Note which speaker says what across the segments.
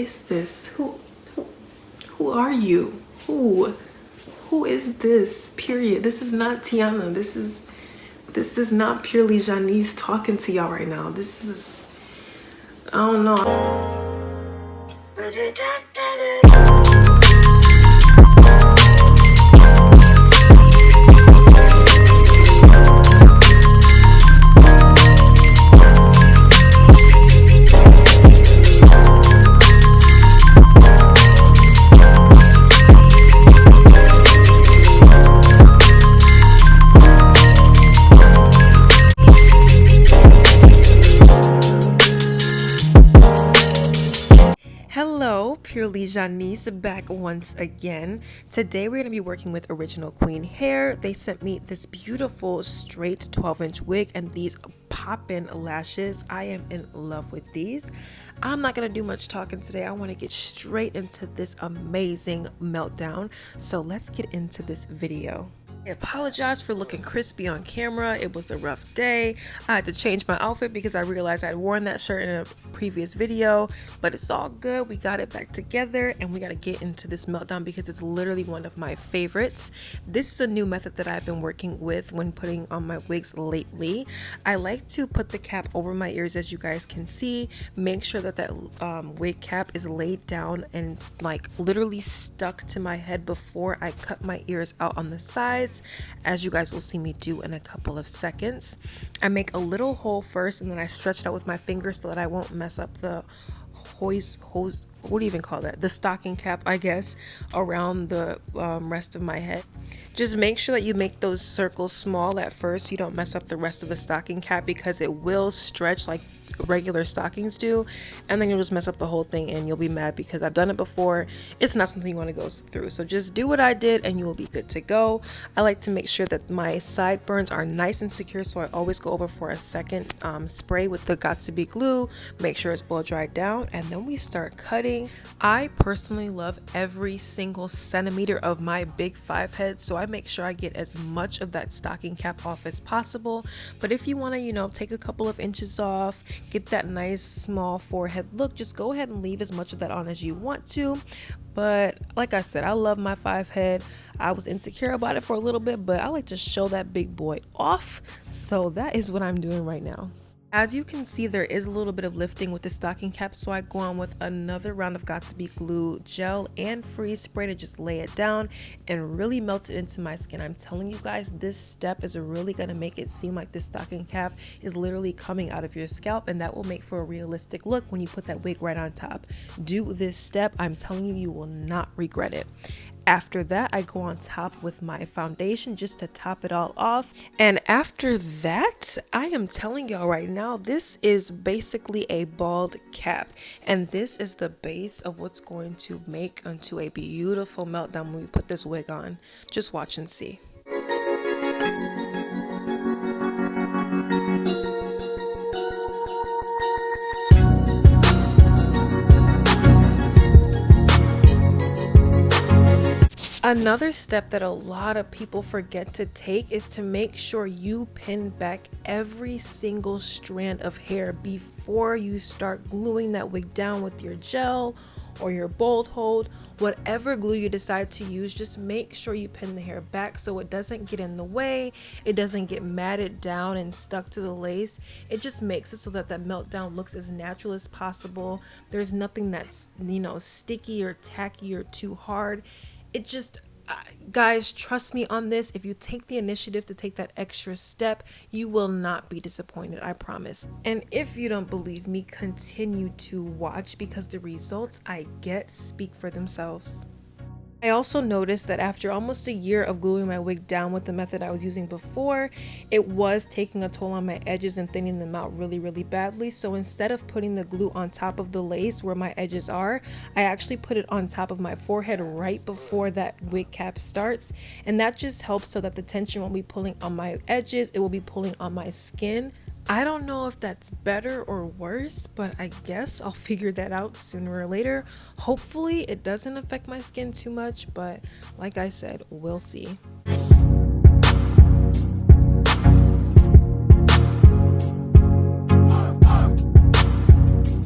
Speaker 1: is this? Who are you? Who is this? Period. This is not Tiana. This is not purely Janice talking to y'all right now. This is, I don't know. Purely Janice back once again. Today we're going to be working with Original Queen hair. They sent me this beautiful straight 12-inch wig and these pop-in lashes. I am in love with these. I'm not going to do much talking today. I want to get straight into this amazing meltdown. So let's get into this video. I apologize for looking crispy on camera. It was a rough day. I had to change my outfit because I realized I'd worn that shirt in a previous video, but it's all good. We got it back together and we got to get into this meltdown because it's literally one of my favorites. This is a new method that I've been working with when putting on my wigs lately. I like to put the cap over my ears, as you guys can see. Make sure that wig cap is laid down and like literally stuck to my head before I cut my ears out on the sides, as you guys will see me do in a couple of seconds. I make a little hole first and then I stretch it out with my fingers so that I won't mess up the what do you even call that? The stocking cap, I guess, around the rest of my head. Just make sure that you make those circles small at first so you don't mess up the rest of the stocking cap, because it will stretch like regular stockings do, and then you'll just mess up the whole thing and you'll be mad because I've done it before. It's not something you want to go through, so just do what I did and you will be good to go. I like to make sure that my sideburns are nice and secure, so I always go over for a second spray with the Got2b glue, make sure it's blow dried down, and then we start cutting. I personally love every single centimeter of my big 5 head, so I make sure I get as much of that stocking cap off as possible. But if you want to, take a couple of inches off, get that nice small forehead look, just go ahead and leave as much of that on as you want to. But like I said, I love my 5 head. I was insecure about it for a little bit, but I like to show that big boy off, so that is what I'm doing right now. As you can see, there is a little bit of lifting with the stocking cap, so I go on with another round of Got2b glue gel and freeze spray to just lay it down and really melt it into my skin. I'm telling you guys, this step is really going to make it seem like this stocking cap is literally coming out of your scalp, and that will make for a realistic look when you put that wig right on top. Do this step. I'm telling you, you will not regret it. After that, I go on top with my foundation just to top it all off. And after that, I am telling y'all right now, this is basically a bald cap. And this is the base of what's going to make into a beautiful meltdown when we put this wig on. Just watch and see. Another step that a lot of people forget to take is to make sure you pin back every single strand of hair before you start gluing that wig down with your gel or your bolt hold. Whatever glue you decide to use, just make sure you pin the hair back so it doesn't get in the way, it doesn't get matted down and stuck to the lace. It just makes it so that meltdown looks as natural as possible. There's nothing that's sticky or tacky or too hard. It just, guys, trust me on this. If you take the initiative to take that extra step, you will not be disappointed, I promise. And if you don't believe me, continue to watch, because the results I get speak for themselves. I also noticed that after almost a year of gluing my wig down with the method I was using before, it was taking a toll on my edges and thinning them out really, really badly. So instead of putting the glue on top of the lace where my edges are, I actually put it on top of my forehead right before that wig cap starts. And that just helps so that the tension won't be pulling on my edges, it will be pulling on my skin. I don't know if that's better or worse, but I guess I'll figure that out sooner or later. Hopefully it doesn't affect my skin too much, but like I said, we'll see.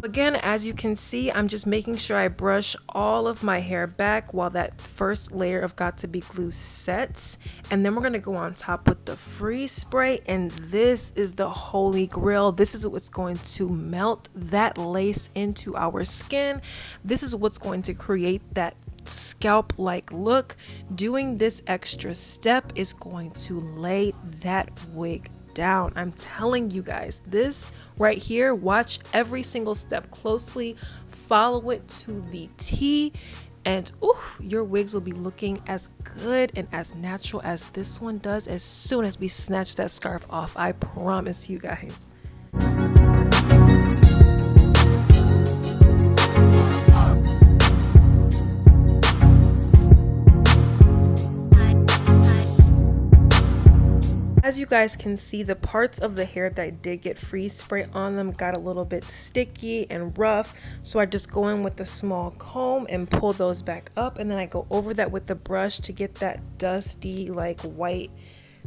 Speaker 1: Again, as As you can see, I'm just making sure I brush all of my hair back while that first layer of Got To Be glue sets. And then we're going to go on top with the freeze spray. And this is the holy grail. This is what's going to melt that lace into our skin. This is what's going to create that scalp-like look. Doing this extra step is going to lay that wig down. I'm telling you guys, this right here, watch every single step closely, follow it to the T, and oof, your wigs will be looking as good and as natural as this one does as soon as we snatch that scarf off. I promise you guys. As you guys can see, the parts of the hair that did get freeze spray on them got a little bit sticky and rough, so I just go in with a small comb and pull those back up, and then I go over that with the brush to get that dusty, like white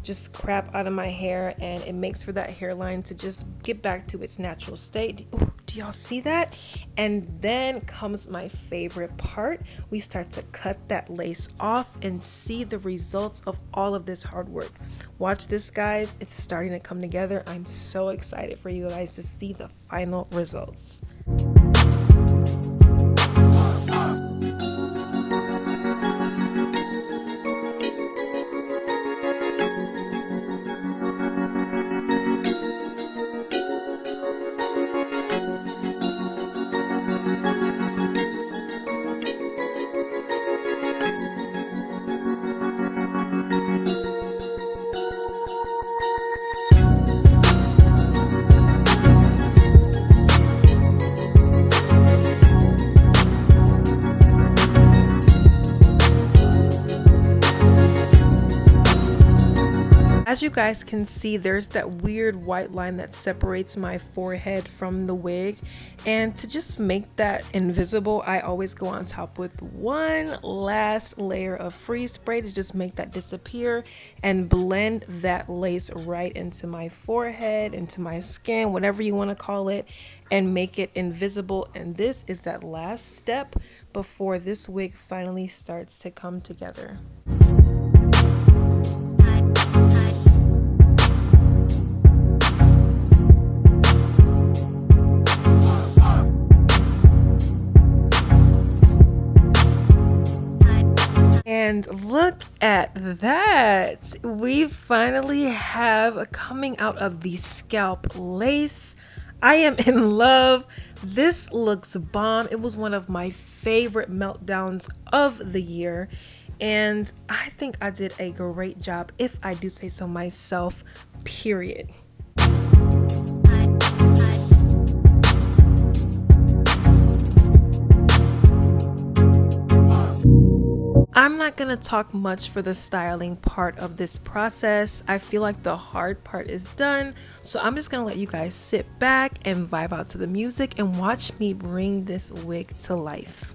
Speaker 1: just crap out of my hair, and it makes for that hairline to just get back to its natural state. Ooh, do y'all see that? And then comes my favorite part. We start to cut that lace off and see the results of all of this hard work. Watch this, guys. It's starting to come together. I'm so excited for you guys to see the final results. As you guys can see, there's that weird white line that separates my forehead from the wig, and to just make that invisible, I always go on top with one last layer of freeze spray to just make that disappear and blend that lace right into my forehead, into my skin, whatever you want to call it, and make it invisible. And this is that last step before this wig finally starts to come together. And look at that. We finally have coming out of the scalp lace. I am in love. This looks bomb. It was one of my favorite meltdowns of the year, and I think I did a great job, if I do say so myself, period. I'm not gonna talk much for the styling part of this process. I feel like the hard part is done, so I'm just gonna let you guys sit back and vibe out to the music and watch me bring this wig to life.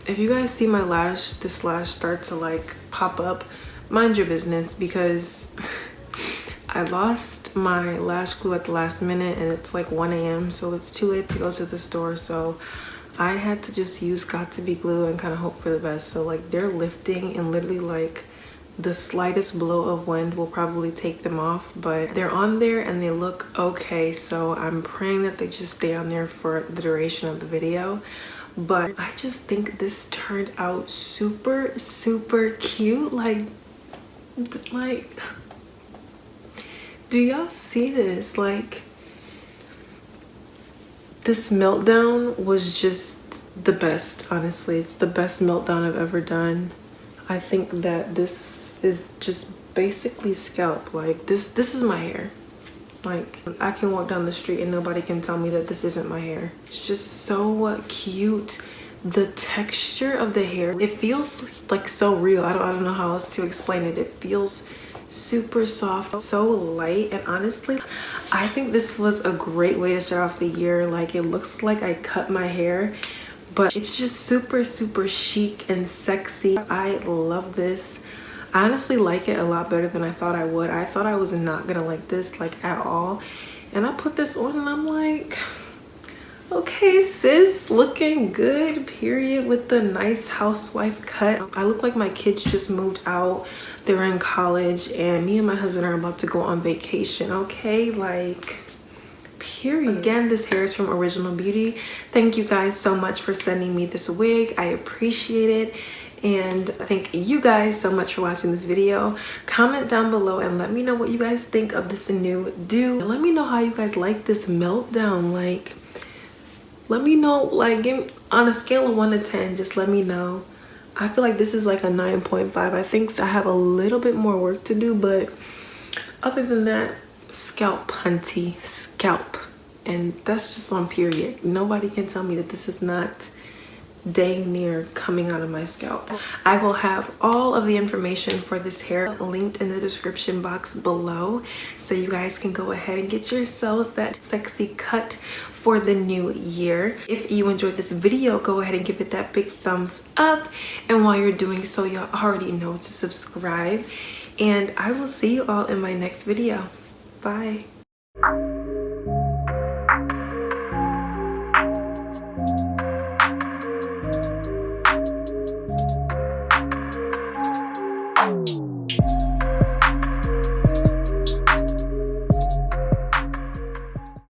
Speaker 1: if you guys see my lash, this lash start to like pop up, mind your business, because I lost my lash glue at the last minute and it's like 1 a.m. so it's too late to go to the store. So I had to just use Got To Be glue and kind of hope for the best. So like they're lifting and literally like the slightest blow of wind will probably take them off, but they're on there and they look okay. So I'm praying that they just stay on there for the duration of the video. But I just think this turned out super, super cute. Like, do y'all see this? Like, this meltdown was just the best, honestly. It's the best meltdown I've ever done. I think that this is just basically scalp. Like, this is my hair. Like, I can walk down the street and nobody can tell me that this isn't my hair. It's just so cute. The texture of the hair, it feels like so real. I don't know how else to explain it. It feels super soft, so light, and honestly, I think this was a great way to start off the year. Like, it looks like I cut my hair, but it's just super, super chic and sexy. I love this. I honestly like it a lot better than I thought I would. I thought I was not gonna like this like at all, and I put this on and I'm like, okay sis, looking good, period, with the nice housewife cut. I look like my kids just moved out. They're in college and me and my husband are about to go on vacation, okay? Like, period. Again, this hair is from Original Beauty. Thank you guys so much for sending me this wig. I appreciate it. And thank you guys so much for watching this video. Comment down below and let me know what you guys think of this new do. Let me know how you guys like this meltdown. Like, let me know, like, on a scale of 1 to 10, just let me know. I feel like this is like a 9.5. I think I have a little bit more work to do, but other than that, scalp, hunty, scalp. And that's just on period. Nobody can tell me that this is not dang near coming out of my scalp. I will have all of the information for this hair linked in the description box below, so you guys can go ahead and get yourselves that sexy cut for the new year. If you enjoyed this video, go ahead and give it that big thumbs up, and while you're doing so, you already know to subscribe, and I will see you all in my next video. Bye.